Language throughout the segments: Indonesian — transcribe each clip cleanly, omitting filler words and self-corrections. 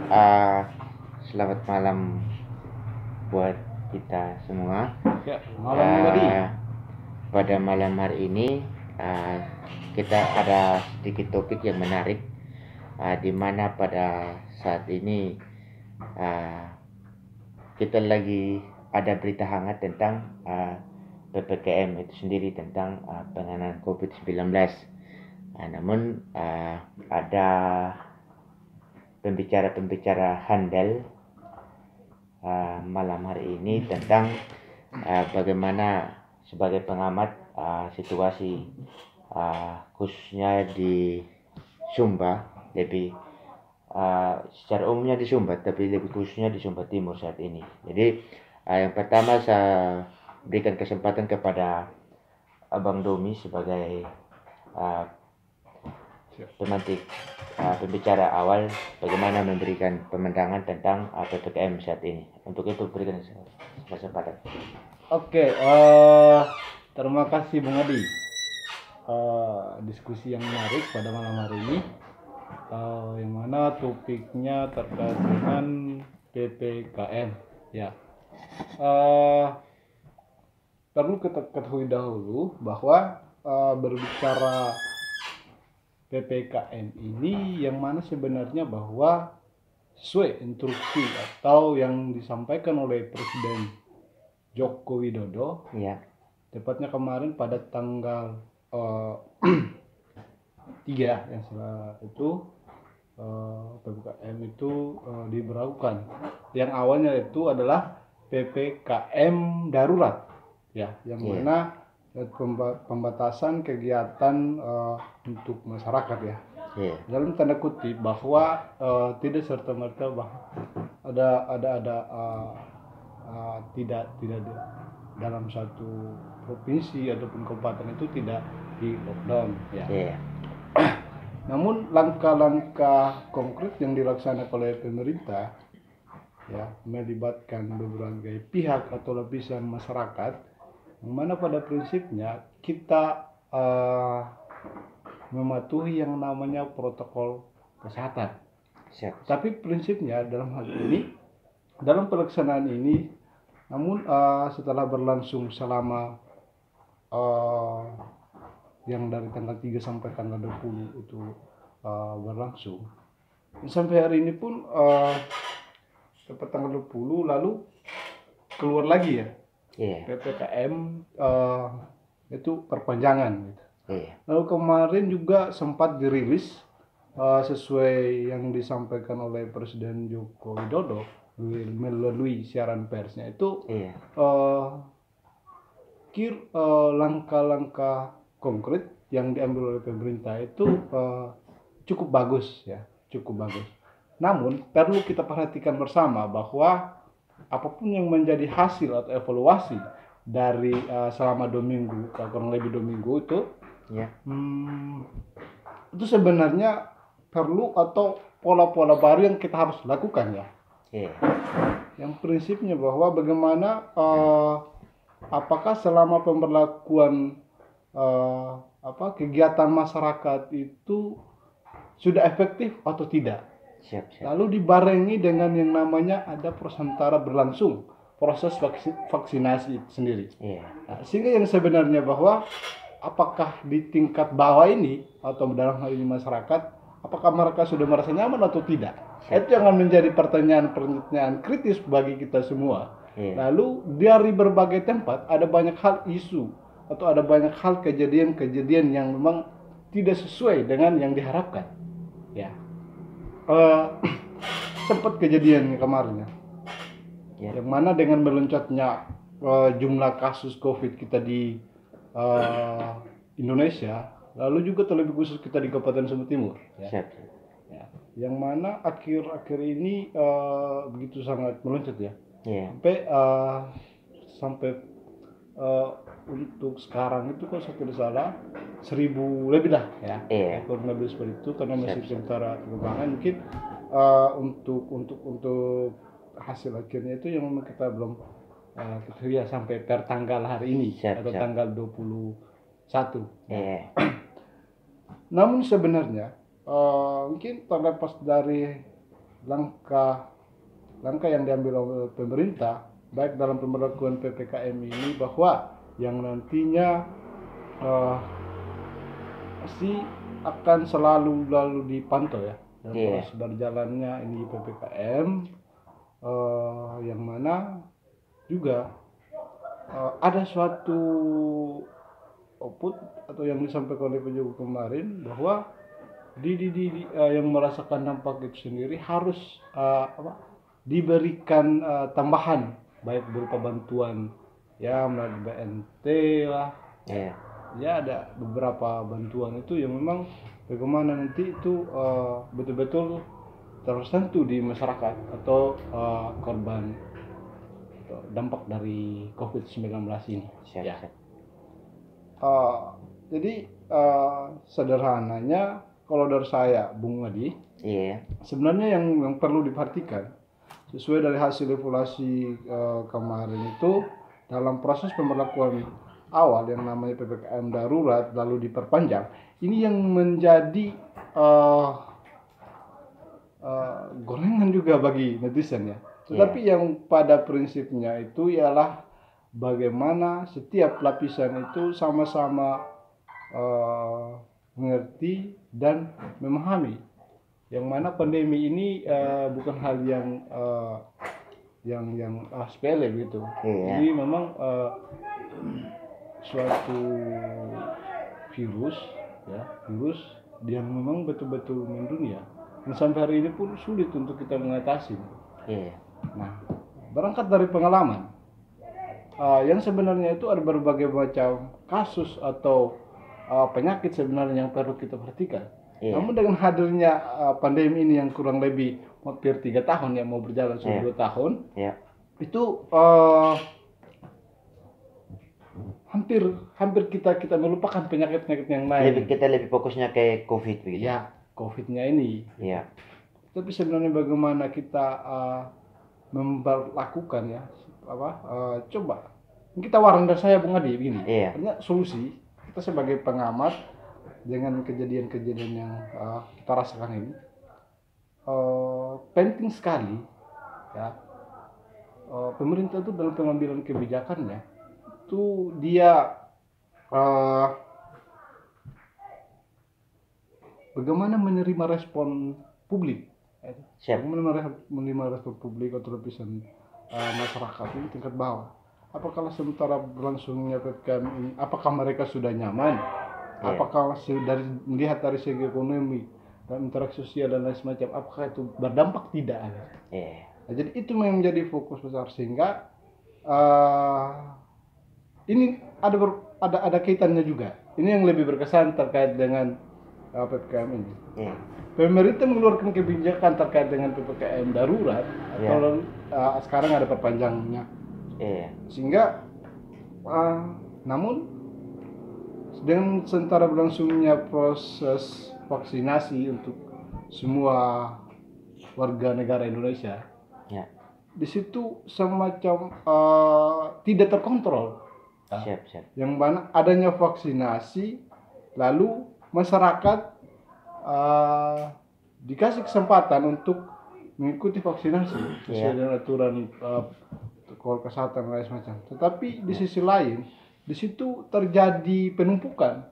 uh, selamat malam buat kita semua. Ya, malam tadi. Pada malam hari ini kita ada sedikit topik yang menarik, di mana pada saat ini kita lagi ada berita hangat tentang PPKM itu sendiri, tentang penanganan COVID-19. Namun ada pembicara-pembicara handal malam hari ini tentang bagaimana sebagai pengamat situasi khususnya di Sumba, lebih secara umumnya di Sumba, tapi lebih khususnya di Sumba Timur saat ini. Jadi yang pertama saya berikan kesempatan kepada Abang Domi sebagai pemantik pembicara awal, bagaimana memberikan pemandangan tentang PPKM saat ini. Untuk itu berikan kesempatan. Oke, terima kasih Bung Adi. Diskusi yang menarik pada malam hari ini, yang mana topiknya terkait dengan PPKM. Ya, perlu kita ketahui dahulu bahwa berbicara PPKM ini yang mana sebenarnya bahwa sesuai instruksi atau yang disampaikan oleh Presiden Joko Widodo, Ya, tepatnya kemarin pada tanggal 3 yang setelah itu PPKM itu diberlakukan. Yang awalnya itu adalah PPKM darurat, ya, yang mana pembatasan kegiatan untuk masyarakat, ya. Dalam tanda kutip bahwa tidak serta merta tidak dalam satu provinsi ataupun kabupaten itu tidak di lockdown, ya. Namun langkah-langkah konkret yang dilaksanakan oleh pemerintah, ya, melibatkan berbagai pihak atau lapisan masyarakat, yang mana pada prinsipnya kita mematuhi yang namanya protokol kesehatan. Tapi prinsipnya dalam hal ini, dalam pelaksanaan ini, namun setelah berlangsung selama yang dari tanggal 3 sampai tanggal 20 itu berlangsung, sampai hari ini pun tepat tanggal 20 lalu keluar lagi, ya, PPKM itu perpanjangan, gitu. Lalu kemarin juga sempat dirilis sesuai yang disampaikan oleh Presiden Joko Widodo melalui siaran persnya itu, langkah-langkah konkret yang diambil oleh pemerintah itu cukup bagus, ya, cukup bagus. Namun perlu kita perhatikan bersama bahwa apapun yang menjadi hasil atau evaluasi dari selama 2 minggu, kurang lebih 2 minggu itu, itu sebenarnya perlu atau pola-pola baru yang kita harus lakukan, ya. Yang prinsipnya bahwa bagaimana apakah selama pemberlakuan kegiatan masyarakat itu sudah efektif atau tidak. Lalu dibarengi dengan yang namanya ada sementara berlangsung proses vaksinasi sendiri. Nah, sehingga yang sebenarnya bahwa apakah di tingkat bawah ini atau dalam hal ini masyarakat, apakah mereka sudah merasa nyaman atau tidak? Itu yang akan menjadi pertanyaan kritis bagi kita semua. Lalu dari berbagai tempat ada banyak hal isu atau ada banyak hal kejadian-kejadian yang memang tidak sesuai dengan yang diharapkan, ya. Sempat kejadian kemarin, ya, yang mana dengan melonjaknya jumlah kasus COVID kita di Indonesia, lalu juga terlebih khusus kita di Kabupaten Sumba Timur, ya. Yang mana akhir-akhir ini begitu sangat melonjak, ya. Sampai untuk sekarang itu kalau saya tidak salah 1.000 lebih lah, ya. Kurang lebih seperti itu, karena masih sementara pengembangan. Mungkin untuk hasil akhirnya itu yang memang kita belum ketahui sampai per tanggal hari ini atau tanggal 21. Namun sebenarnya mungkin terlepas dari langkah yang diambil oleh pemerintah baik dalam pemberlakuan PPKM ini, bahwa yang nantinya pasti akan selalu dipantau ya dalam proses berjalannya ini PPKM, yang mana juga ada suatu output atau yang disampaikan oleh Pak Jokowi kemarin, bahwa yang merasakan dampak itu sendiri harus diberikan tambahan, baik berupa bantuan ya melalui BNT lah, ya ada beberapa bantuan itu yang memang bagaimana nanti itu betul-betul tersentuh di masyarakat atau korban atau dampak dari COVID-19 ini. Jadi sederhananya kalau dari saya, Bung Adi, sebenarnya yang perlu diperhatikan sesuai dari hasil evaluasi kemarin itu, dalam proses pemberlakuan awal yang namanya PPKM darurat lalu diperpanjang, ini yang menjadi gorengan juga bagi netizen ya. Tetapi yang pada prinsipnya itu ialah bagaimana setiap lapisan itu sama-sama mengerti dan memahami yang mana pandemi ini bukan hal yang sepele gitu. Jadi memang suatu virus yang memang betul-betul mendunia, dan sampai hari ini pun sulit untuk kita mengatasi. Nah, berangkat dari pengalaman yang sebenarnya itu ada berbagai macam kasus atau penyakit sebenarnya yang perlu kita perhatikan. Namun dengan hadirnya pandemi ini yang kurang lebih hampir 3 tahun ya, mau berjalan sudah 2 tahun, itu hampir kita melupakan penyakit yang lain. Kita lebih fokusnya ke COVID begitu. Ya, COVID-nya ini. Tapi sebenarnya bagaimana kita memperlakukan ya, coba kita warang dari saya Bung Adi begini. Artinya solusi kita sebagai pengamat dengan kejadian-kejadian yang kita rasakan ini, penting sekali ya, pemerintah itu dalam pengambilan kebijakannya itu dia bagaimana menerima respon publik, bagaimana menerima respon publik atau lapisan masyarakat ini tingkat bawah. Apakah sementara berlangsungnya PPKM ini, apakah mereka sudah nyaman? Apakah melihat dari segi ekonomi dan interaksi sosial dan lain semacam, apakah itu berdampak tidak? Nah, jadi itu yang menjadi fokus besar, sehingga ini ada kaitannya juga. Ini yang lebih berkesan terkait dengan PPKM ini. Pemerintah mengeluarkan kebijakan terkait dengan PPKM darurat atau sekarang ada perpanjangnya. Sehingga namun dengan sementara berlangsungnya proses vaksinasi untuk semua warga negara Indonesia, di situ semacam tidak terkontrol. Yang mana adanya vaksinasi, lalu masyarakat dikasih kesempatan untuk mengikuti vaksinasi sesuai dengan aturan protokol kesehatan dan lain semacam. Tetapi di sisi lain, di situ terjadi penumpukan,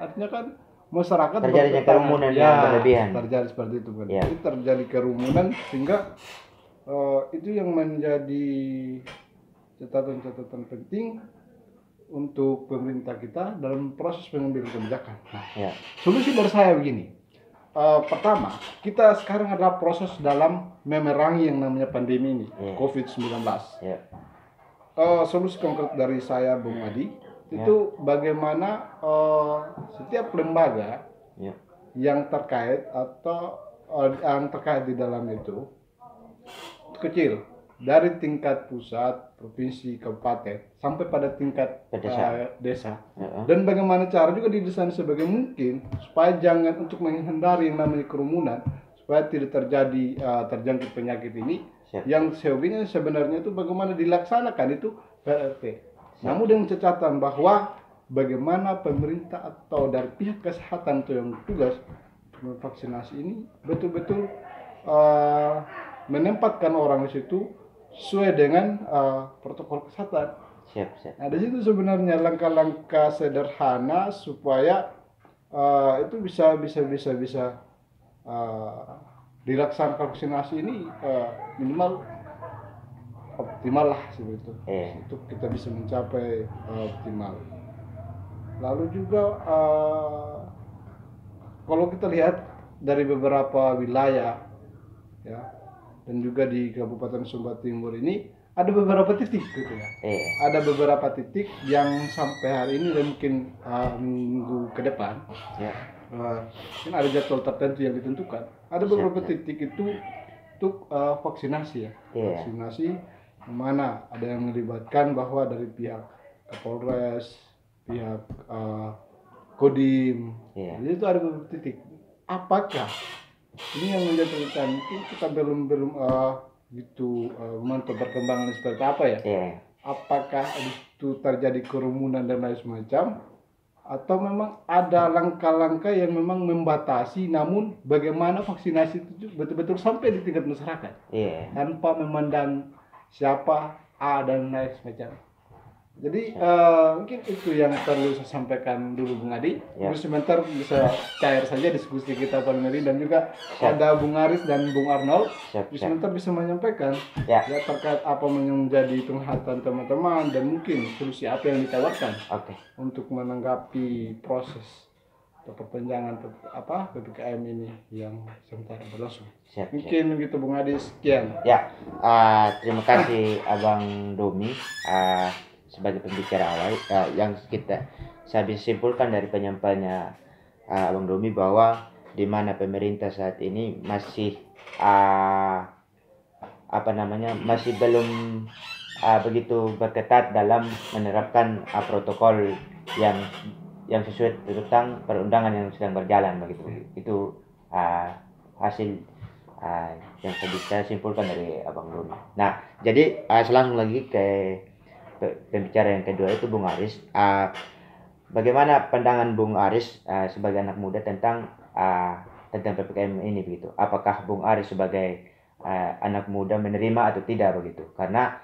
artinya kan masyarakat terjadi kerumunan yang berlebihan. Terjadi seperti itu kan. Jadi terjadi kerumunan, sehingga itu yang menjadi catatan penting untuk pemerintah kita dalam proses pengambilan kebijakan. Nah, solusi dari saya begini. Pertama, kita sekarang adalah proses dalam memerangi yang namanya pandemi ini, COVID-19. Solusi konkret dari saya, Bung Adi, itu bagaimana setiap lembaga yang terkait atau yang terkait di dalam itu kecil, dari tingkat pusat, provinsi, kabupaten, sampai pada tingkat desa. Dan bagaimana cara juga didesain sebagai mungkin supaya jangan, untuk menghindari yang namanya kerumunan, supaya tidak terjadi terjangkit penyakit ini. Yang sebenarnya itu bagaimana dilaksanakan itu PRT. Namun dengan catatan bahwa bagaimana pemerintah atau dari pihak kesehatan itu yang tugas vaksinasi ini betul-betul menempatkan orang di situ sesuai dengan protokol kesehatan. Siap. Nah, di situ sebenarnya langkah-langkah sederhana supaya itu bisa dilaksanakan vaksinasi ini minimal optimal lah seperti itu. Untuk kita bisa mencapai optimal. Lalu juga kalau kita lihat dari beberapa wilayah ya, dan juga di Kabupaten Sumba Timur ini ada beberapa titik gitu ya. Ada beberapa titik yang sampai hari ini dan mungkin minggu ke depan mungkin ada jadwal tertentu yang ditentukan. Ada beberapa titik itu untuk vaksinasi ya. Vaksinasi mana ada yang melibatkan bahwa dari pihak Kapolres, pihak Kodim. Jadi itu ada beberapa titik. Apakah ini yang menjadi pertanyaan, mungkin kita belum gitu memantau perkembangan seperti apa ya? Apakah itu terjadi kerumunan dan lain semacam, atau memang ada langkah-langkah yang memang membatasi, namun bagaimana vaksinasi itu betul-betul sampai di tingkat masyarakat tanpa memandang siapa A dan lain semacam. Jadi mungkin itu yang perlu saya sampaikan dulu Bung Adi. Terus sebentar bisa cair saja diskusi kita Pak Meri, dan juga ada Bung Aris dan Bung Arnold. Sebentar bisa menyampaikan ya terkait apa yang menjadi penglihatan teman-teman dan mungkin solusi apa yang ditawarkan untuk menanggapi proses atau perpanjangan PPKM ini yang sementara berlangsung. Mungkin begitu Bung Adi, sekian. Ya, terima kasih Abang Domi sebagai pembicara awal. Yang saya bisa simpulkan dari penyampaiannya Abang Domi bahwa di mana pemerintah saat ini masih masih belum begitu berketat dalam menerapkan protokol yang sesuai tentang perundangan yang sedang berjalan begitu. Itu hasil yang saya bisa simpulkan dari Abang Domi. Nah, jadi langsung lagi ke pembicara yang kedua, itu Bung Aris. Bagaimana pandangan Bung Aris sebagai anak muda tentang PPKM ini begitu? Apakah Bung Aris sebagai anak muda menerima atau tidak begitu? Karena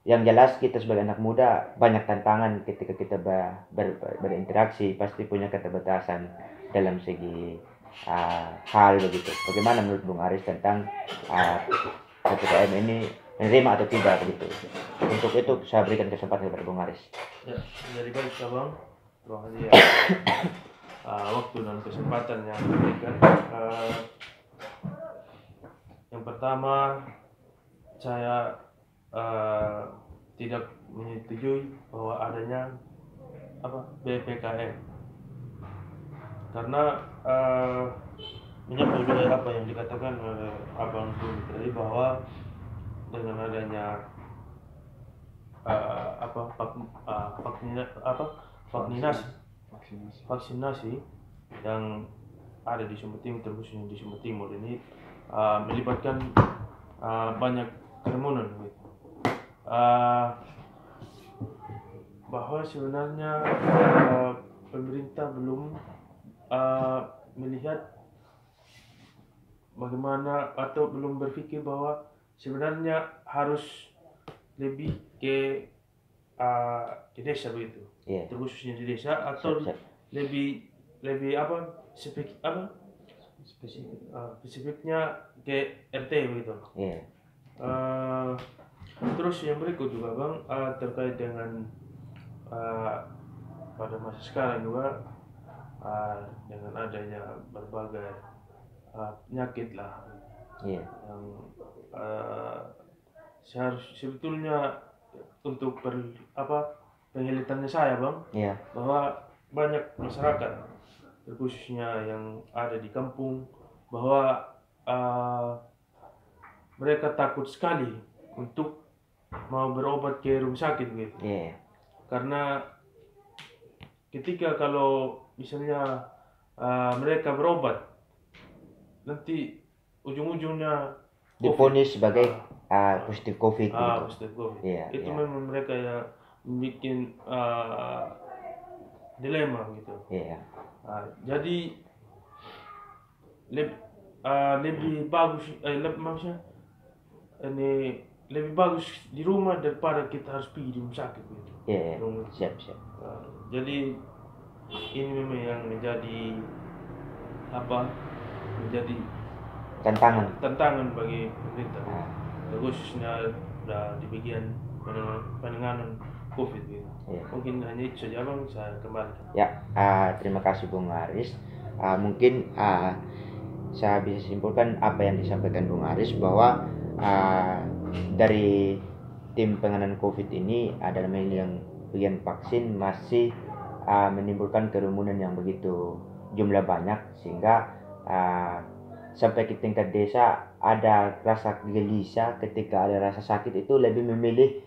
yang jelas kita sebagai anak muda banyak tantangan ketika kita berinteraksi, pasti punya keterbatasan dalam segi hal begitu. Bagaimana menurut Bung Aris tentang PPKM ini, menerima atau tidak begitu? Untuk itu saya berikan kesempatan kepada Bung Aris. Ya, jadi baik Abang, terima kasih ya waktu dan kesempatan yang diberikan. Yang pertama, saya tidak menyetujui bahwa adanya PPKM, karena menyambung dari apa yang dikatakan oleh Abang Dulu tadi, bahwa dengan adanya vaksinasi yang ada di Sumba Timur, terkhususnya di Sumba Timur ini melibatkan banyak kerumunan gitu. Bahwa sebenarnya pemerintah belum melihat bagaimana, atau belum berpikir bahwa sebenarnya harus lebih ke desa begitu, terkhususnya di desa, atau lebih spesifiknya ke RT begitu. Terus yang berikut juga Bang, terkait dengan pada masa sekarang juga dengan adanya berbagai penyakit lah yang sebetulnya untuk penglihatan saya Bang, bahwa banyak masyarakat terkhususnya yang ada di kampung, bahwa mereka takut sekali untuk mau berobat ke rumah sakit gitu. Karena ketika kalau misalnya mereka berobat, nanti ujung-ujungnya diponis sebagai positif COVID. Positif COVID. Itu memang mereka yang bikin dilema gitu. Jadi lebih bagus, maksudnya ini lebih bagus di rumah daripada kita harus pergi di rumah sakit gitu. Iya, siap. Jadi ini memang yang menjadi menjadi tantangan bagi pemerintah, khususnya di bagian penanganan COVID gitu. Mungkin hanya itu saja Bang, saya kembali. Ya, terima kasih Bung Aris. Mungkin saya bisa simpulkan apa yang disampaikan Bung Aris bahwa dari tim penanganan COVID ini ada yang bagian vaksin masih menimbulkan kerumunan yang begitu jumlah banyak, sehingga sampai ke tingkat desa ada rasa gelisah ketika ada rasa sakit, itu lebih memilih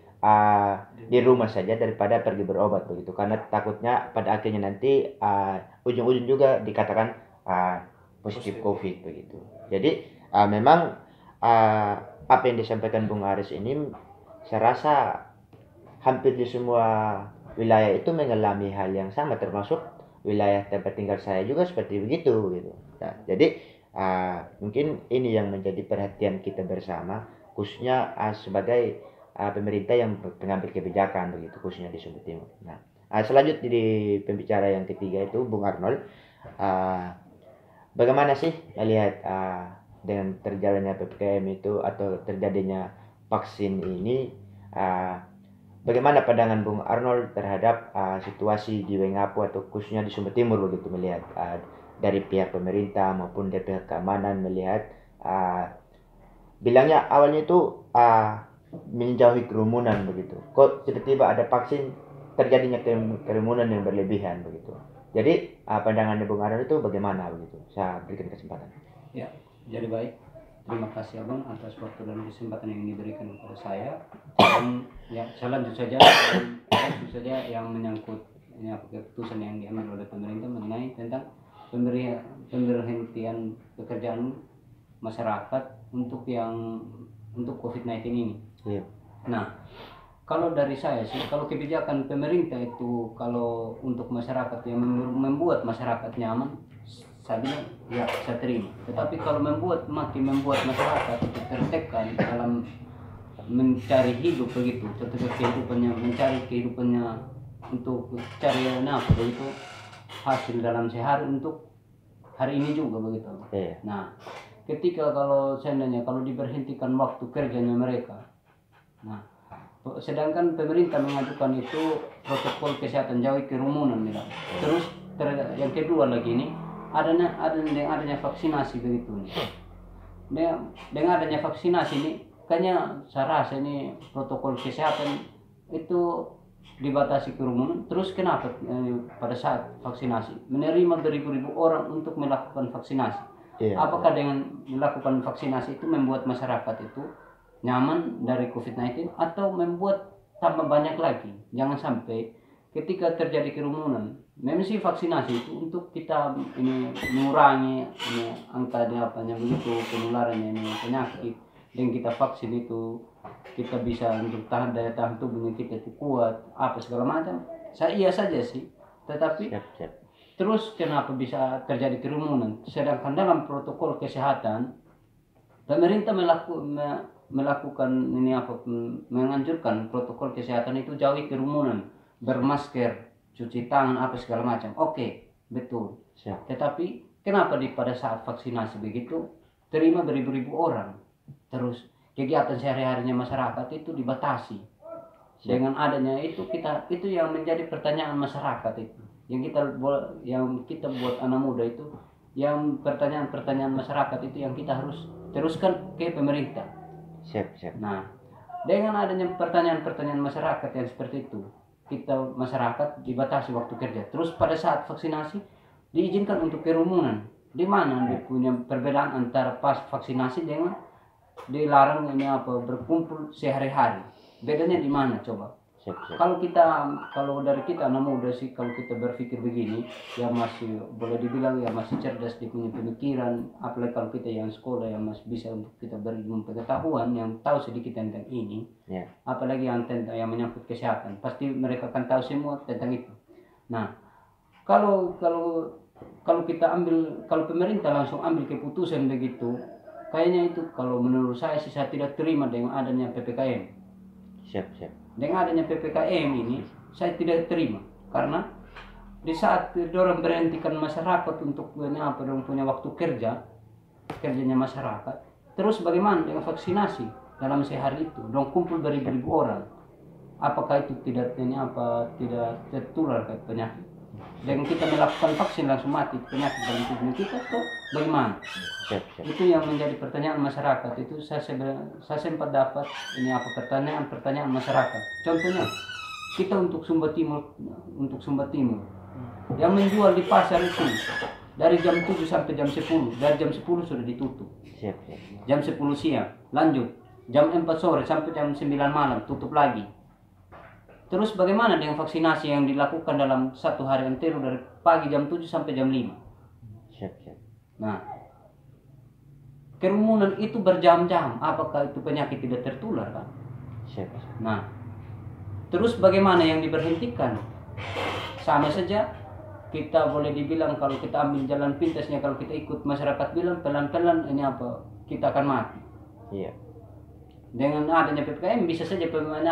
di rumah saja daripada pergi berobat begitu, karena takutnya pada akhirnya nanti ujung-ujung juga dikatakan positif COVID begitu. Jadi memang apa yang disampaikan Bung Aris ini saya rasa hampir di semua wilayah itu mengalami hal yang sama, termasuk wilayah tempat tinggal saya juga seperti begitu gitu. Nah, jadi mungkin ini yang menjadi perhatian kita bersama, khususnya sebagai pemerintah yang mengambil kebijakan begitu, khususnya di Sumba Timur. Nah, selanjutnya di pembicara yang ketiga itu Bung Arnold, bagaimana sih melihat dengan terjalannya PPKM itu atau terjadinya vaksin ini, bagaimana pandangan Bung Arnold terhadap situasi di Wengapu atau khususnya di Sumba Timur begitu, melihat dari pihak pemerintah maupun dari pihak keamanan melihat bilangnya awalnya itu menjauhi kerumunan begitu. Kok tiba-tiba ada vaksin terjadinya kerumunan yang berlebihan begitu. Jadi pandangannya Bung Arnold itu bagaimana begitu? Saya berikan kesempatan. Ya, jadi baik. Terima kasih Abang atas waktu dan kesempatan yang diberikan kepada saya. Dan ya, saya lanjut saja yang menyangkut ini keputusan yang diambil oleh pemerintah mengenai tentang pemberhentian pekerjaan masyarakat untuk COVID-19 ini. Yeah. Nah, kalau dari saya sih, kalau kebijakan pemerintah itu kalau untuk masyarakat yang membuat masyarakat nyaman, saya bilang ya saya terima. Tetapi kalau makin membuat masyarakat tertekan dalam mencari hidup begitu, mencari kehidupannya untuk cari nafkah begitu, hasil dalam sehari untuk hari ini juga begitu. Yeah. Nah, ketika kalau seandainya kalau diberhentikan waktu kerjanya mereka, nah sedangkan pemerintah mengajukan itu protokol kesehatan jauhi kerumunan bilang. Terus yang kedua lagi ini adanya vaksinasi begitu nih. Dengan adanya vaksinasi ini kayaknya saya rasa ini protokol kesehatan itu dibatasi kerumunan. Terus kenapa pada saat vaksinasi menerima beribu-ribu orang untuk melakukan vaksinasi? Apakah dengan melakukan vaksinasi itu membuat masyarakat itu nyaman dari COVID-19 atau membuat tambah banyak lagi? Jangan sampai ketika terjadi kerumunan, memang sih vaksinasi itu untuk kita ini mengurangi angka begitu penularannya ini penyakit. Dengan kita vaksin itu kita bisa untuk daya tahan tubuhnya kita itu kuat, apa segala macam. Iya saja sih, tetapi terus kenapa bisa terjadi kerumunan? Sedangkan dalam protokol kesehatan pemerintah melakukan menganjurkan protokol kesehatan itu jauhi kerumunan, bermasker, cuci tangan, apa segala macam. Oke, betul. Siap. Tetapi kenapa pada saat vaksinasi begitu terima beribu-ribu orang, terus kegiatan sehari-harinya masyarakat itu dibatasi? Dengan adanya itu yang menjadi pertanyaan masyarakat itu, yang kita buat anak muda itu, yang pertanyaan masyarakat itu yang kita harus teruskan ke pemerintah. Siap. Nah, dengan adanya pertanyaan masyarakat yang seperti itu, masyarakat dibatasi waktu kerja. Terus pada saat vaksinasi diizinkan untuk kerumunan. Di mana dia punya perbedaan antara pas vaksinasi dengan dilarang berkumpul sehari-hari? Bedanya di mana coba? Siap. Kalau dari kita anak muda sih, kalau kita berpikir begini, ya masih boleh dibilang ya masih cerdas di punya pemikiran. Apalagi kalau kita yang sekolah yang masih bisa untuk kita berilmu pengetahuan, yang tahu sedikit tentang ini. Yeah. Apalagi yang menyangkut kesehatan, pasti mereka akan tahu semua tentang itu. Nah, kalau kalau pemerintah langsung ambil keputusan begitu, kayaknya itu kalau menurut saya sih saya tidak terima dengan adanya PPKM. Siap. Dengan adanya PPKM ini saya tidak terima karena di saat dorong berhentikan masyarakat untuk dorong punya waktu kerjanya masyarakat, terus bagaimana dengan vaksinasi dalam sehari itu, dong kumpul beribu-ribu orang, apakah itu tidak tertular ke penyakit? Dengan kita melakukan vaksin langsung mati penyakit dalam tubuh kita tuh bagaimana? Siap. Itu yang menjadi pertanyaan masyarakat. Itu saya sempat dapat pertanyaan masyarakat. Contohnya kita untuk Sumba Timur yang menjual di pasar itu dari jam 7 sampai jam 10, dari jam 10 sudah ditutup. Siap. Jam 10 siang lanjut, jam 4 sore sampai jam 9 malam tutup lagi. Terus bagaimana dengan vaksinasi yang dilakukan dalam satu hari antero dari pagi jam 7 sampai jam 5? Siap. Nah, kerumunan itu berjam-jam, apakah itu penyakit tidak tertular kan? Siap. Nah, terus bagaimana yang diberhentikan? Sama saja kita boleh dibilang kalau kita ambil jalan pintasnya, kalau kita ikut masyarakat bilang pelan-pelan kita akan mati. Iya. Dengan adanya PPKM bisa saja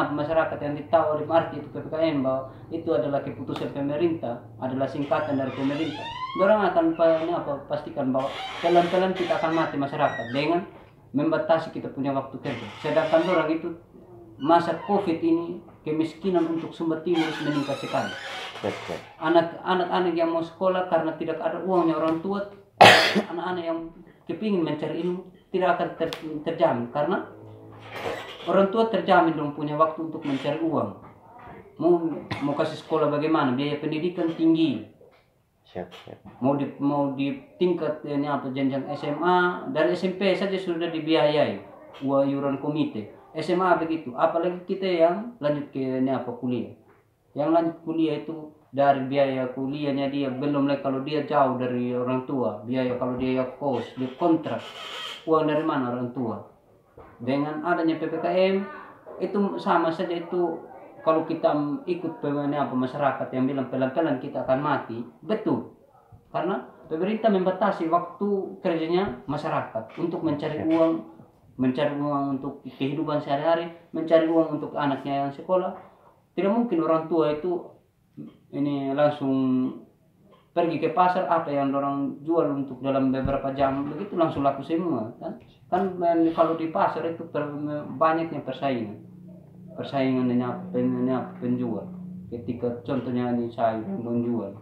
masyarakat yang tahu arti itu PPKM bahwa itu adalah keputusan pemerintah, adalah singkatan dari pemerintah. Orang akan pastikan bahwa pelan-pelan kita akan mati masyarakat dengan membatasi kita punya waktu kerja. Sedangkan orang itu masa COVID ini kemiskinan untuk Sumba Timur meningkat sekali. Anak-anak yang mau sekolah karena tidak ada uangnya orang tua, anak-anak yang kepingin mencari ilmu tidak akan terjamin karena orang tua terjamin dong punya waktu untuk mencari uang. Mau kasih sekolah bagaimana? Biaya pendidikan tinggi. Siap. Mau di tingkat jenjang SMA, dari SMP saja sudah dibiayai iuran komite. SMA begitu. Apalagi kita yang lanjut ke kuliah. Yang lanjut kuliah itu dari biaya kuliahnya dia belum lagi kalau dia jauh dari orang tua, biaya kalau dia kos, dia kontrak. Uang dari mana orang tua? Dengan adanya PPKM itu sama saja itu kalau kita ikut masyarakat yang bilang pelan-pelan kita akan mati, betul. Karena pemerintah membatasi waktu kerjanya masyarakat untuk mencari uang untuk kehidupan sehari-hari, mencari uang untuk anaknya yang sekolah. Tidak mungkin orang tua itu langsung pergi ke pasar apa yang orang jual untuk dalam beberapa jam begitu langsung laku semua kan kalau di pasar itu banyaknya persaingan penjual ketika contohnya saya menjual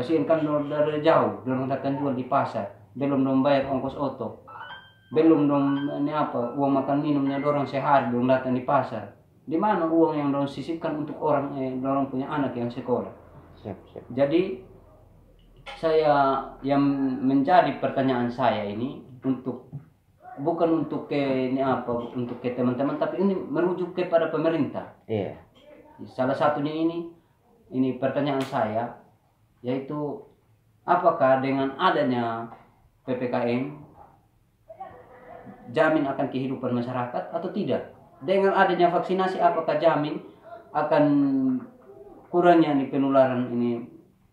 kasihan kan dari jauh orang datang jual di pasar belum dong bayar ongkos oto belum dong uang makan minumnya orang sehari dong datang di pasar di mana uang yang dong sisipkan untuk orang punya anak yang sekolah. Siap. Jadi saya yang menjadi pertanyaan saya ini bukan untuk ke teman-teman tapi ini merujuk kepada pemerintah. Iya. Salah satunya ini pertanyaan saya yaitu apakah dengan adanya PPKM jamin akan kehidupan masyarakat atau tidak? Dengan adanya vaksinasi apakah jamin akan kurangnya penularan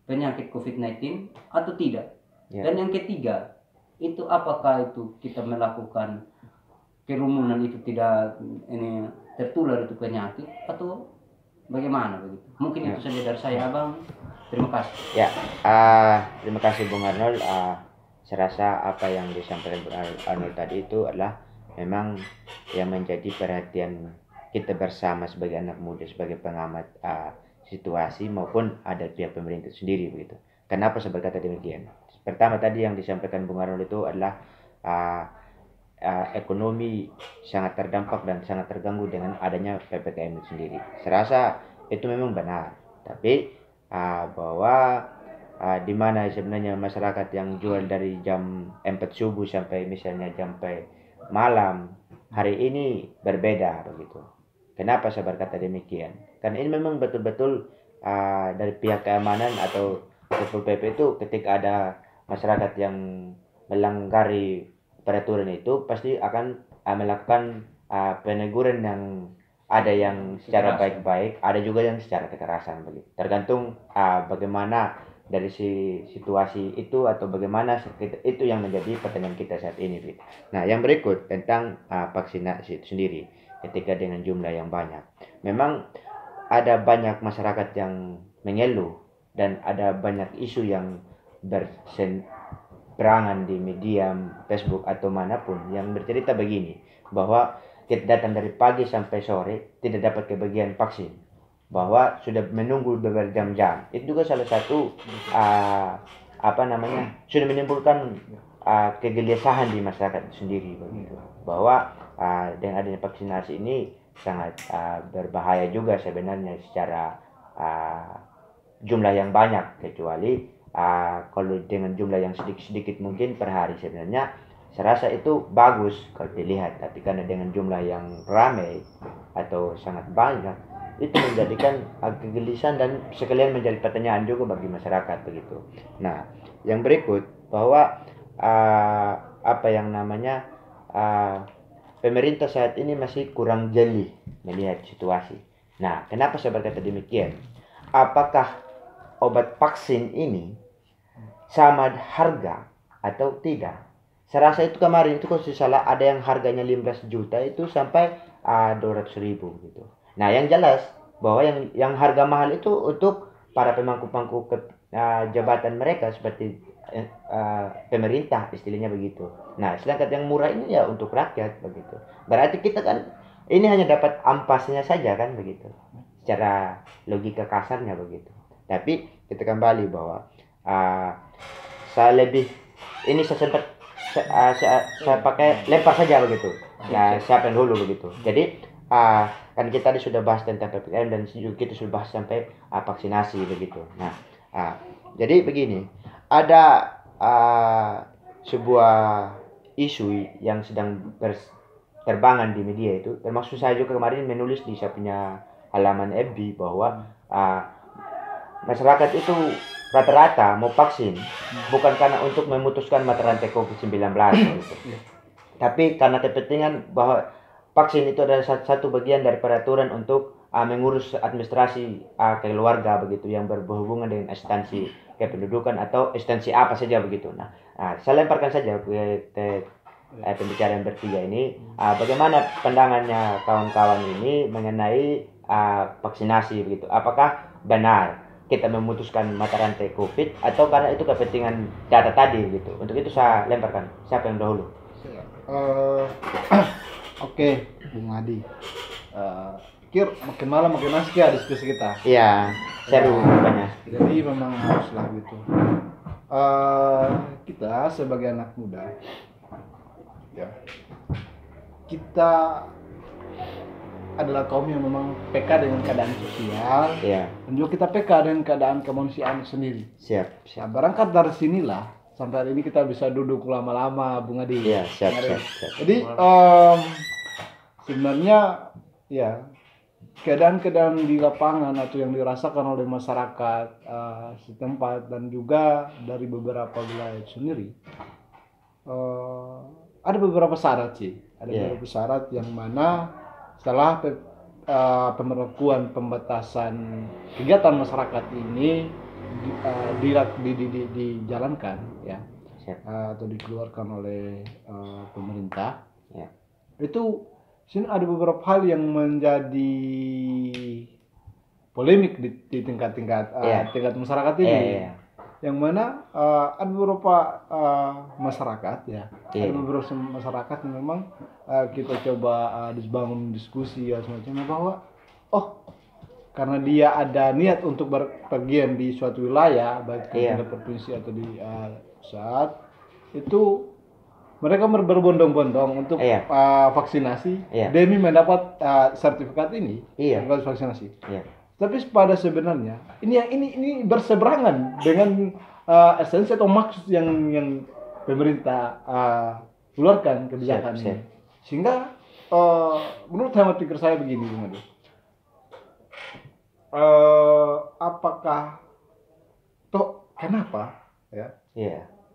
penyakit COVID-19 atau tidak? Ya. Dan yang ketiga, itu apakah itu kita melakukan kerumunan itu tidak tertular itu penyakit atau bagaimana begitu? Mungkin itu saja dari saya, Abang. Terima kasih. Ya, terima kasih Bung Arnold. Saya rasa apa yang disampaikan Bung Arnold tadi itu adalah memang yang menjadi perhatian kita bersama sebagai anak muda, sebagai pengamat situasi maupun ada pihak pemerintah sendiri begitu. Kenapa saya berkata demikian? Pertama tadi yang disampaikan Bung Arnold itu adalah ekonomi sangat terdampak dan sangat terganggu dengan adanya PPKM itu sendiri. Saya rasa itu memang benar. Tapi bahwa di mana sebenarnya masyarakat yang jual dari jam 4 subuh sampai misalnya sampai malam hari ini berbeda begitu. Kenapa saya berkata demikian? Karena ini memang betul-betul dari pihak keamanan atau Satpol PP itu ketika ada masyarakat yang melanggar peraturan itu pasti akan melakukan peneguran yang ada yang secara baik-baik, ada juga yang secara kekerasan begitu. Tergantung bagaimana dari situasi itu atau bagaimana itu yang menjadi pertanyaan kita saat ini, Fit. Nah, yang berikut tentang vaksinasi itu sendiri ketika dengan jumlah yang banyak. Memang ada banyak masyarakat yang mengeluh dan ada banyak isu yang berseberangan di media Facebook atau manapun yang bercerita begini, bahwa kita datang dari pagi sampai sore tidak dapat kebagian vaksin, bahwa sudah menunggu berjam-jam. Itu juga salah satu sudah menimbulkan kegelisahan di masyarakat sendiri begitu. Bahwa dengan adanya vaksinasi ini sangat berbahaya juga sebenarnya secara jumlah yang banyak, kecuali kalau dengan jumlah yang sedikit-sedikit mungkin per hari sebenarnya saya rasa itu bagus kalau dilihat, tapi karena dengan jumlah yang ramai atau sangat banyak itu menjadikan kegelisahan dan sekalian menjadi pertanyaan juga bagi masyarakat begitu. Nah, yang berikut bahwa pemerintah saat ini masih kurang jeli melihat situasi. Nah, kenapa saya berkata demikian? Apakah obat vaksin ini sama harga atau tidak? Saya rasa itu kemarin itu kalau salah ada yang harganya 15 juta itu sampai 200 ribu gitu. Nah, yang jelas bahwa yang harga mahal itu untuk para pemangku-pemangku jabatan mereka seperti pemerintah istilahnya begitu. Nah, sedangkan yang murah ini ya untuk rakyat begitu. Berarti kita kan ini hanya dapat ampasnya saja kan begitu. Secara logika kasarnya begitu. Tapi kita kembali bahwa saya sempat saya pakai lempar saja begitu. Ya, siapa yang dulu begitu. Jadi kan kita tadi sudah bahas tentang PPKM dan kita sudah bahas sampai vaksinasi begitu. Nah, jadi begini, ada sebuah isu yang sedang terbangan di media itu, termasuk saya juga kemarin menulis di saya punya halaman FB bahwa masyarakat itu rata-rata mau vaksin bukan karena untuk memutuskan mata rantai COVID-19 gitu. Tapi karena kepentingan bahwa vaksin itu adalah satu bagian dari peraturan untuk mengurus administrasi keluarga begitu yang berhubungan dengan instansi kependudukan atau instansi apa saja begitu. Nah, saya lemparkan saja ke pembicara yang bertiga ini, bagaimana pandangannya kawan-kawan ini mengenai vaksinasi begitu. Apakah benar kita memutuskan mata rantai COVID atau karena itu kepentingan data tadi gitu. Untuk itu saya lemparkan. Siapa yang dahulu? Oke, Bung Adi. Makin malam makin asik ya diskusi kita. Iya, seru banyak. Jadi memang haruslah gitu. Kita sebagai anak muda, ya, kita adalah kaum yang memang peka dengan keadaan sosial, ya. Dan juga kita peka dengan keadaan kemanusiaan sendiri. Siap. Nah, barangkali dari sinilah sampai hari ini kita bisa duduk lama-lama, Bung Adi. Iya, siap. Jadi sebenarnya ya keadaan-keadaan di lapangan atau yang dirasakan oleh masyarakat setempat dan juga dari beberapa wilayah sendiri, ada beberapa syarat sih. Beberapa syarat yang mana setelah pemberlakuan pembatasan kegiatan masyarakat ini dijalankan ya, atau dikeluarkan oleh pemerintah, itu sini ada beberapa hal yang menjadi polemik di tingkat-tingkat tingkat masyarakat ini, yang mana ada beberapa masyarakat ada beberapa masyarakat yang memang kita coba dibangun diskusi ya semacamnya bahwa karena dia ada niat untuk berpergian di suatu wilayah baik di tingkat provinsi atau di saat itu mereka berbondong-bondong untuk vaksinasi demi mendapat sertifikat ini, sertifikat vaksinasi. Tapi pada sebenarnya ini berseberangan dengan esensi atau maksud yang pemerintah keluarkan kebijakan ini. Sehingga menurut hemat pikir saya begini, Bung Adi. Kenapa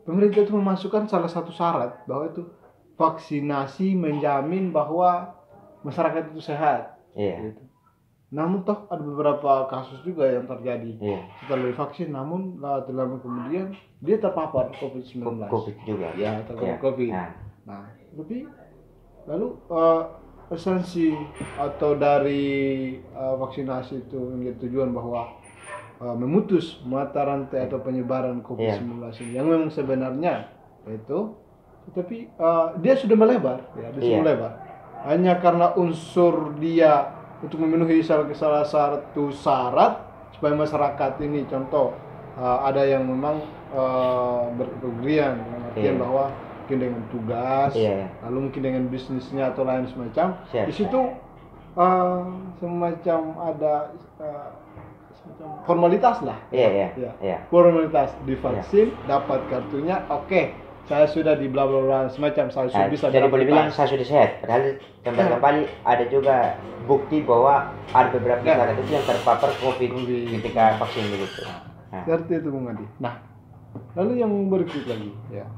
pemerintah itu memasukkan salah satu syarat bahwa itu vaksinasi menjamin bahwa masyarakat itu sehat, gitu. Namun toh ada beberapa kasus juga yang terjadi setelah divaksin, namun lama kemudian dia terpapar COVID-19. COVID juga. Ya, terpapar COVID. Nah, tapi lalu esensi atau dari vaksinasi itu menjadi tujuan bahwa memutus mata rantai atau penyebaran COVID-19 yang memang sebenarnya itu, tetapi dia sudah melebar, melebar. Hanya karena unsur dia untuk memenuhi salah satu syarat supaya masyarakat ini, contoh ada yang memang berpergian, artian bahwa mungkin dengan tugas, lalu mungkin dengan bisnisnya atau lain semacam. Di situ semacam ada semacam formalitas lah. Formalitas divaksin, dapat kartunya, oke. Saya sudah di bla bla bla semacam saya sudah bisa. Jadi boleh bilang saya sudah sehat. Padahal kembali ada juga bukti bahwa ada beberapa masyarakat itu yang terpapar COVID ketika vaksin begitu. Seperti itu Bung Adi. Nah, lalu yang berikut lagi ya.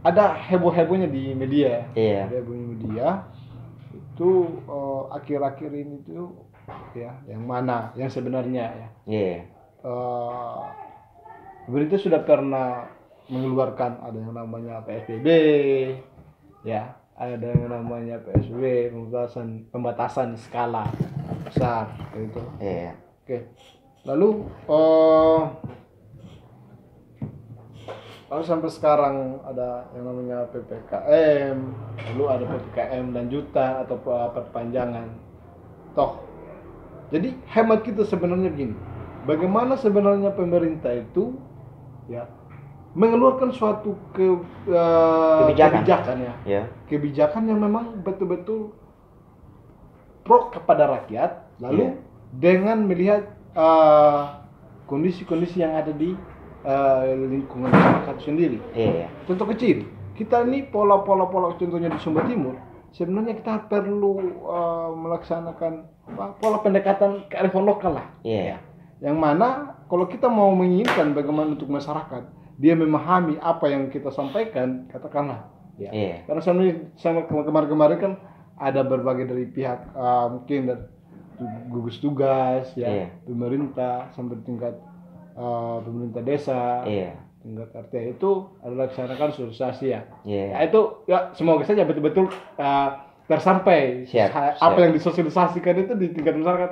Ada heboh-hebohnya di media. Ada hebohnya media itu akhir-akhir ini tuh ya, yang mana yang sebenarnya ya. Pemerintah sudah pernah mengeluarkan ada yang namanya PSBB, ya, ada yang namanya PSBB, pembatasan skala besar, gitu. Oke. Lalu sampai sekarang ada yang namanya PPKM, lalu ada PPKM lanjutan atau perpanjangan. Toh, jadi hemat kita sebenarnya begini, bagaimana sebenarnya pemerintah itu ya mengeluarkan suatu kebijakan kebijakan yang memang betul-betul pro kepada rakyat, lalu dengan melihat kondisi-kondisi yang ada di lingkungan masyarakat sendiri. Contoh kecil, kita ini pola contohnya di Sumba Timur, sebenarnya kita perlu melaksanakan pola pendekatan kearifan lokal lah. Yang mana kalau kita mau menginginkan bagaimana untuk masyarakat dia memahami apa yang kita sampaikan, katakanlah karena sama kemarin kan ada berbagai dari pihak, mungkin dari gugus tugas pemerintah sampai tingkat pemerintah desa, tingkat RT itu adalah laksanakan sosialisasi itu semoga saja betul-betul tersampai apa yang disosialisasikan itu di tingkat masyarakat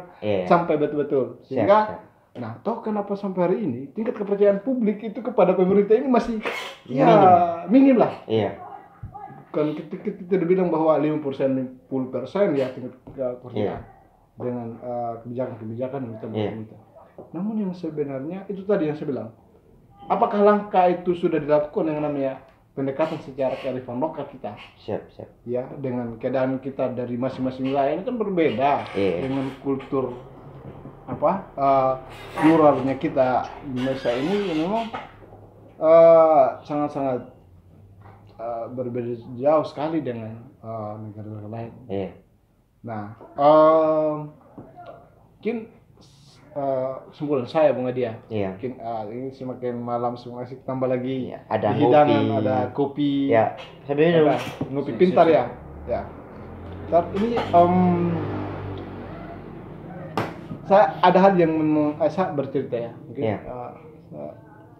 sampai betul-betul, sehingga nah, toh kenapa sampai hari ini tingkat kepercayaan publik itu kepada pemerintah ini masih minim lah. Kan kita tidak bilang bahwa 50% ya tingkat kepercayaan dengan kebijakan-kebijakan yang kita pemerintah. Namun yang sebenarnya itu tadi yang saya bilang, apakah langkah itu sudah dilakukan yang namanya pendekatan secara kearifan lokal kita? Ya, dengan keadaan kita dari masing-masing wilayah ini kan berbeda dengan kultur pluralnya kita di Indonesia ini memang sangat-sangat berbeda jauh sekali dengan negara-negara lain. Nah, mungkin kesimpulan saya Bung Adia, mungkin ini semakin malam semakin asik, tambah lagi ada hidangan, kopi. ada kopi, ada ngopi pintar ya. Ntar ini saya ada hal yang saya bercerita ya, mungkin saya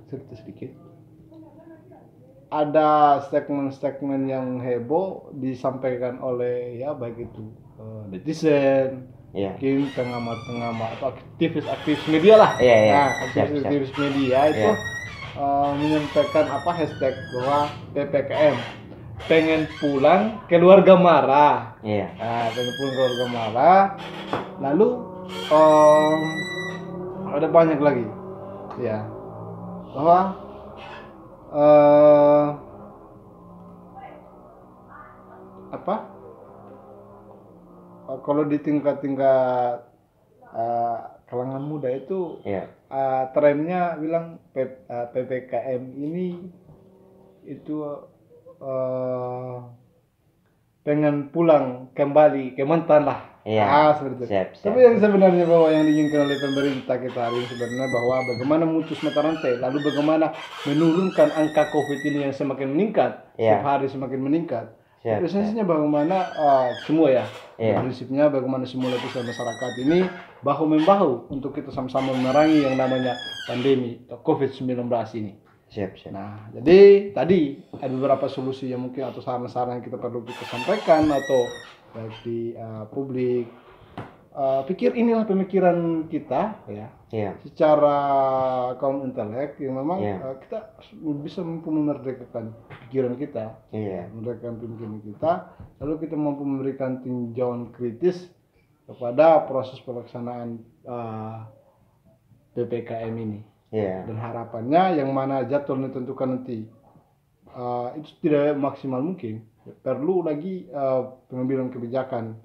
cerita sedikit. Ada statement-statement yang heboh disampaikan oleh baik itu netizen, mungkin pengamat-pengamat atau aktivis media lah, aktivis media itu menyampaikan hashtag bahwa PPKM pengen pulang keluarga marah, pengen pulang keluarga marah, lalu ada banyak lagi bahwa kalau di tingkat kalangan muda itu trennya bilang PPKM ini itu pengen pulang kembali ke mantan lah. Seperti itu. Tapi yang sebenarnya bahwa yang diinginkan oleh pemerintah kita hari ini sebenarnya bahwa bagaimana memutus mata rantai, lalu bagaimana menurunkan angka COVID ini yang semakin meningkat, setiap hari semakin meningkat, Esensinya bagaimana semua ya. Prinsipnya bagaimana semua lapisan masyarakat ini bahu-membahu untuk kita sama-sama memerangi yang namanya pandemi COVID-19 ini. Siap. Nah, jadi tadi ada beberapa solusi yang mungkin atau saran-saran yang kita perlu kita sampaikan atau bagi publik. Pikir inilah pemikiran kita ya. Secara kaum intelek yang memang kita bisa mampu memerdekakan pikiran kita, memerdekakan pemikiran kita, lalu kita mampu memberikan tinjauan kritis kepada proses pelaksanaan PPKM ini. Dan harapannya yang mana jadwal ditentukan nanti itu tidak maksimal mungkin, perlu lagi pengambilan kebijakan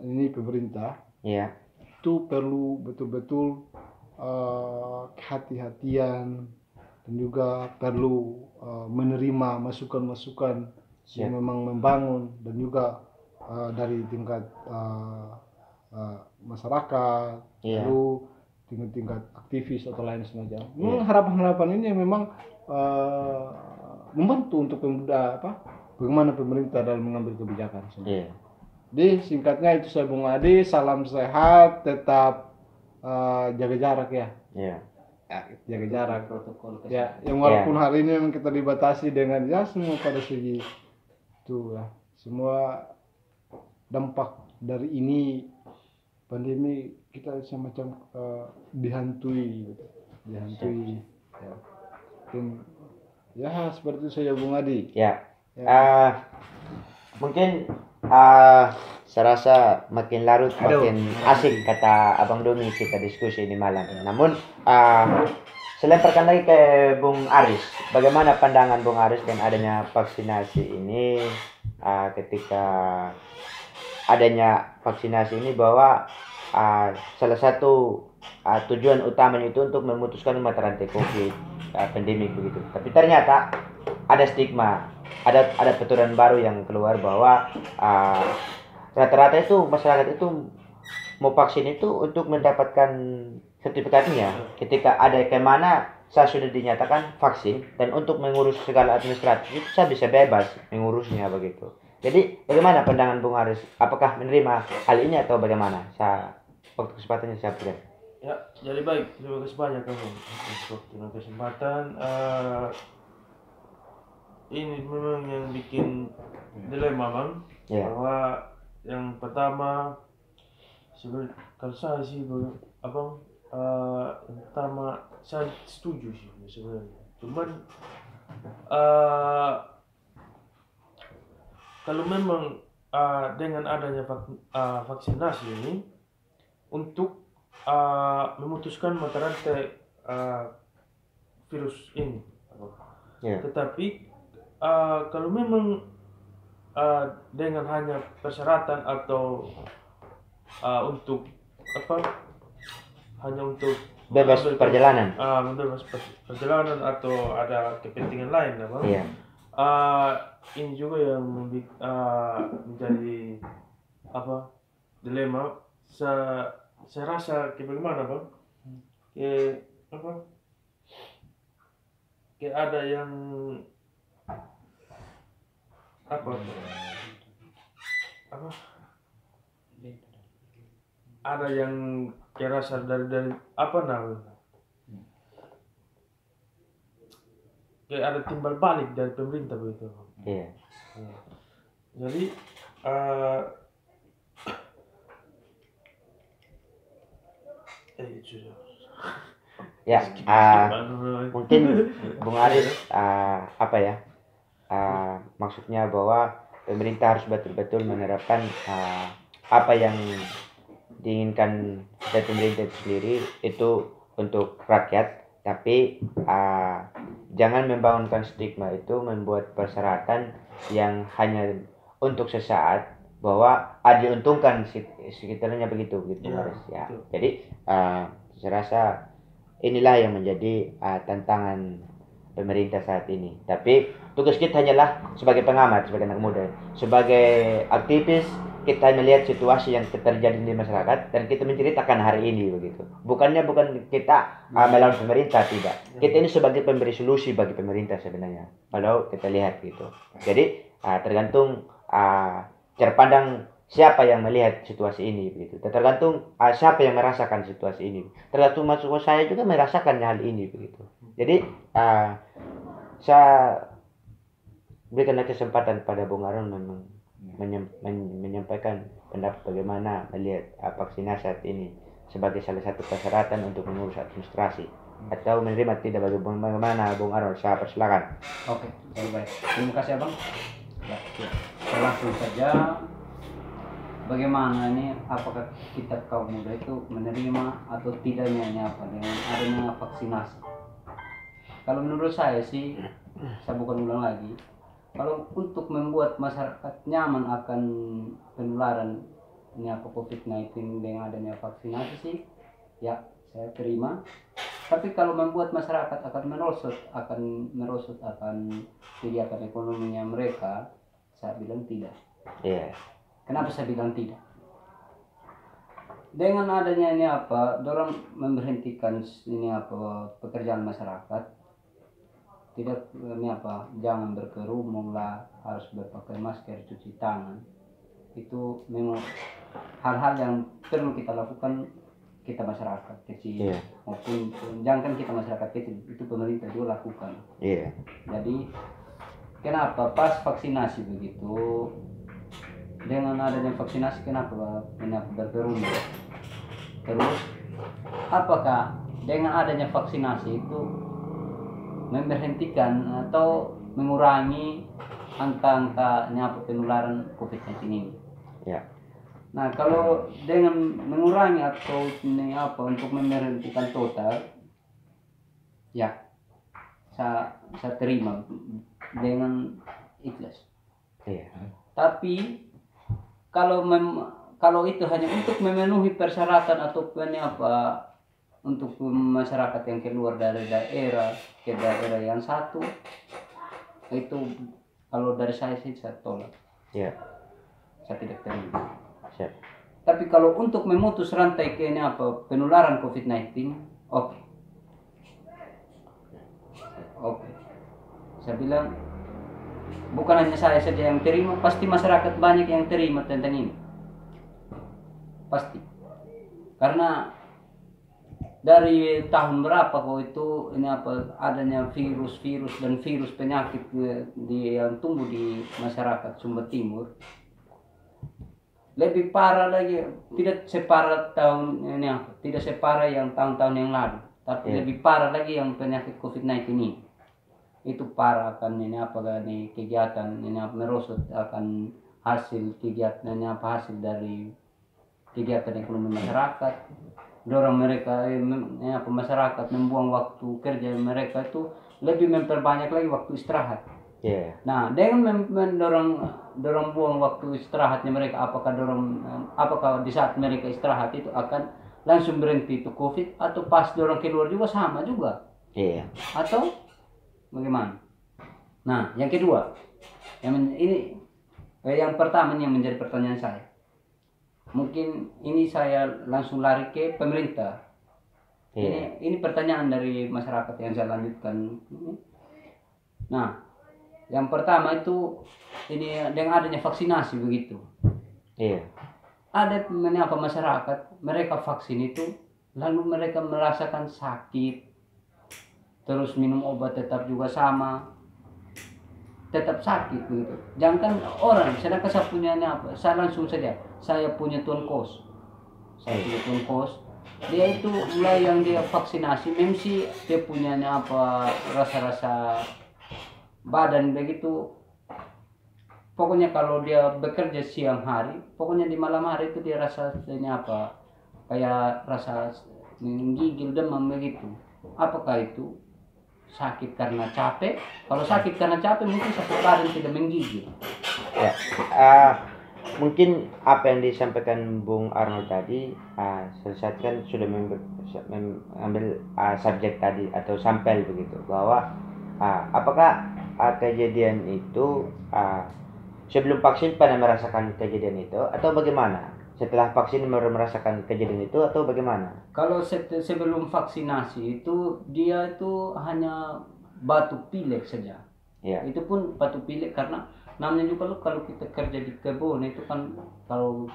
ini pemerintah. Itu perlu betul-betul kehati-hatian dan juga perlu menerima masukan-masukan yang memang membangun dan juga dari tingkat masyarakat, lalu tingkat aktivis atau lain semacam. Harapan-harapan ini memang membantu untuk bagaimana pemerintah dalam mengambil kebijakan. Jadi singkatnya itu saya Bung Adi, salam sehat, tetap jaga jarak ya. Jaga jarak, protokol kesehatan. Ya, yang walaupun hari ini memang kita dibatasi dengan semua pada segi itu ya. Semua dampak dari ini pandemi kita semacam dihantui. Ya, seperti itu saja Bung Adi. Mungkin saya rasa makin larut makin asik kata Abang Doni kita diskusi ini malam. Namun saya lemparkan lagi ke Bung Aris. Bagaimana pandangan Bung Aris dan adanya vaksinasi ini, ketika adanya vaksinasi ini bahwa salah satu tujuan utamanya itu untuk memutuskan mata rantai COVID pandemik begitu. Tapi ternyata ada stigma, ada peraturan baru yang keluar bahwa rata-rata itu masyarakat itu mau vaksin itu untuk mendapatkan sertifikatnya. Ketika ada kemana saya sudah dinyatakan vaksin, dan untuk mengurus segala administratif itu saya bisa bebas mengurusnya begitu. Jadi bagaimana pandangan Bung Aris? Apakah menerima hal ini atau bagaimana? Waktu kesempatannya saya berikan. Ya, jadi baik. Terima kasih banyak kamu untuk kesempatan. Ini memang yang bikin dilema Bang. Bahwa yang pertama sebenarnya kalau saya sih Abang yang pertama saya setuju sih sebenarnya. Cuman kalau memang dengan adanya vaksinasi ini untuk memutuskan mata rantai virus ini, tetapi kalau memang dengan hanya persyaratan atau untuk hanya untuk bebas perjalanan, bebas perjalanan atau ada kepentingan lain, Bang. Ini juga yang menjadi dilema. Saya rasa bagaimana Bang? Kayak ada yang ada yang rasa dari apa namanya? Kayak ada timbal balik dari pemerintah begitu. Jadi mungkin Bung Aris maksudnya bahwa pemerintah harus betul-betul menerapkan apa yang diinginkan dari pemerintah itu sendiri itu untuk rakyat, tapi jangan membangunkan stigma itu, membuat persyaratan yang hanya untuk sesaat bahwa diuntungkan sekitarnya begitu Aris ya. Jadi saya rasa inilah yang menjadi tantangan pemerintah saat ini. Tapi tugas kita hanyalah sebagai pengamat, sebagai anak muda, sebagai aktivis, kita melihat situasi yang terjadi di masyarakat dan kita menceritakan hari ini begitu. Bukan kita melawan pemerintah, tidak. Kita ini sebagai pemberi solusi bagi pemerintah sebenarnya. Kalau kita lihat gitu. Jadi tergantung cara pandang siapa yang melihat situasi ini begitu. Tergantung siapa yang merasakan situasi ini. Tergantung masuk saya juga merasakan hal ini begitu. Jadi saya berikan kesempatan pada Bung Aron memang menyampaikan pendapat bagaimana melihat vaksinasi saat ini sebagai salah satu persyaratan untuk mengurus administrasi atau menerima tidak bagaimana Bung Aron. Saya persilakan. Oke, baik. Terima kasih Abang. Ya, langsung saja. Bagaimana ini, apakah kita kaum muda itu menerima atau tidaknya ini apa dengan adanya vaksinasi? Kalau menurut saya sih, saya bukan ulang lagi. Kalau untuk membuat masyarakat nyaman akan penularan ini apa COVID-19 dengan adanya vaksinasi sih, ya saya terima. Tapi kalau membuat masyarakat akan merosot akan kegiatan ekonominya mereka, saya bilang tidak. Iya. Kenapa saya bilang tidak? Dengan adanya ini apa, dorang memberhentikan ini apa pekerjaan masyarakat, tidak ini apa, jangan berkerumun lah, harus berpakai masker, cuci tangan. Itu memang hal-hal yang perlu kita lakukan kita masyarakat kecil maupun jangan kita masyarakat kecil, itu pemerintah juga lakukan. Iya. Jadi kenapa pas vaksinasi begitu? Dengan adanya vaksinasi kenapa berkerumun? Terus apakah dengan adanya vaksinasi itu memberhentikan atau mengurangi angka penularan COVID-19 ini? Ya. Nah, kalau dengan mengurangi atau ini apa untuk memberhentikan total, ya saya terima dengan ikhlas. Iya. Tapi kalau itu hanya untuk memenuhi persyaratan atau apa untuk masyarakat yang keluar dari daerah ke daerah yang satu, itu kalau dari saya sih saya tolak. Ya. Saya tidak terima. Siap. Tapi kalau untuk memutus rantai ke ini apa penularan COVID-19, oke. Saya bilang bukan hanya saya saja yang terima, pasti masyarakat banyak yang terima tentang ini. Pasti. Karena dari tahun berapa kok itu ini apa adanya virus dan virus penyakit yang tumbuh di masyarakat Sumba Timur. Lebih parah lagi, tidak separah tahun ini apa, tidak separah yang tahun-tahun yang lalu, tapi lebih parah lagi yang penyakit COVID-19 ini. Itu parah akan ini apa nih kegiatan ini apa merosot akan hasil kegiatan ini apa hasil dari kegiatan ekonomi masyarakat. Dorong mereka ini apa masyarakat membuang waktu kerja mereka itu lebih memperbanyak lagi waktu istirahat. Yeah. Nah, dengan dorong buang waktu istirahatnya mereka, apakah di saat mereka istirahat itu akan langsung berhenti itu COVID atau pas dorong keluar juga sama juga? Iya. Atau bagaimana? Nah, yang kedua, yang pertama yang menjadi pertanyaan saya. Mungkin ini saya langsung lari ke pemerintah. Yeah. Ini pertanyaan dari masyarakat yang saya lanjutkan. Nah, yang pertama itu ini dengan adanya vaksinasi begitu. Iya. Ada masyarakat mereka vaksin itu lalu mereka merasakan sakit, terus minum obat tetap juga sama, tetap sakit begitu. Jangan orang, sedangkan saya punya apa? Saya langsung saja, saya punya tuan kos, dia itu mulai yang dia vaksinasi, memang sih dia punya apa rasa-rasa badan begitu. Pokoknya kalau dia bekerja siang hari, pokoknya di malam hari itu dia rasa ini apa kayak rasa menggigil, demam begitu. Apakah itu sakit karena capek? Kalau sakit karena capek mungkin sakit badan tidak menggigil. Ya, mungkin apa yang disampaikan Bung Arnold tadi, saya kan sudah mengambil subjek tadi atau sampel begitu, bahwa apakah kejadian itu sebelum vaksin pernah merasakan kejadian itu atau bagaimana? Setelah vaksin merasakan kejadian itu atau bagaimana? Kalau sebelum vaksinasi itu dia itu hanya batuk pilek saja. Ya. Itu pun batuk pilek karena namanya juga kalau kita kerja di kebun itu kan kalau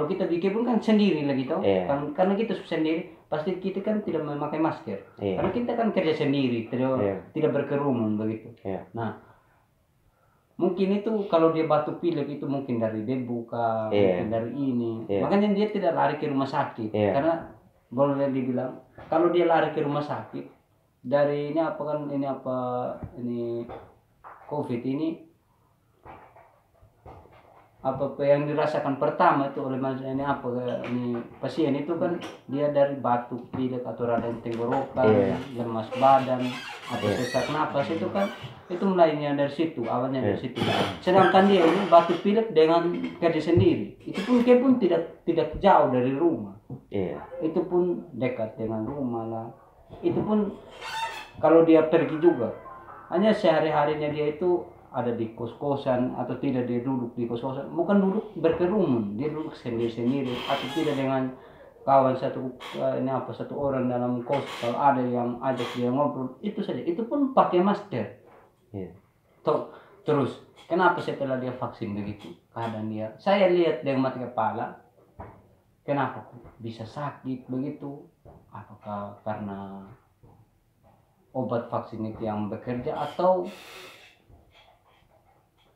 kita di kebun kan sendiri lagi toh. Karena kita sendiri pasti kita kan tidak memakai masker. Karena kita kan kerja sendiri, tidak berkerumun begitu. Nah, mungkin itu kalau dia batuk pilek itu mungkin dari debu kah, mungkin dari ini. Makanya dia tidak lari ke rumah sakit. Karena boleh dibilang kalau dia lari ke rumah sakit dari ini COVID ini apa yang dirasakan pertama itu oleh pasien itu kan dia dari batuk pilek atau radang tenggorokan, lemas badan atau sesak napas itu kan itu mulainya dari situ, awalnya dari situ. Sedangkan dia ini batuk pilek dengan kerja sendiri, itu pun dia pun tidak jauh dari rumah, itu pun dekat dengan rumah lah, itu pun kalau dia pergi juga hanya sehari-harinya dia itu ada di kos-kosan atau tidak dia duduk di kos-kosan, bukan duduk berkerumun, dia duduk sendiri-sendiri atau tidak dengan kawan satu orang dalam kos. Kalau ada yang ajak dia ngobrol itu saja, itu pun pakai masker. Terus kenapa setelah dia vaksin begitu keadaan dia, saya lihat dia mati kepala, kenapa bisa sakit begitu? Apakah karena obat vaksin itu yang bekerja atau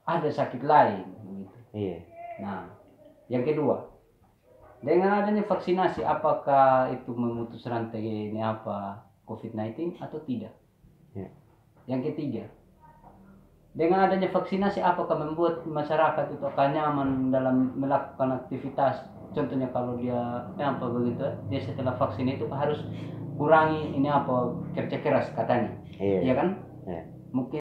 ada sakit lain gitu. Nah, yang kedua, dengan adanya vaksinasi apakah itu memutus rantai COVID-19 atau tidak? Yang ketiga, dengan adanya vaksinasi apakah membuat masyarakat itu akan nyaman dalam melakukan aktivitas? Contohnya kalau dia begitu, dia setelah vaksin itu harus kurangi kerja keras katanya. Iya kan? Mungkin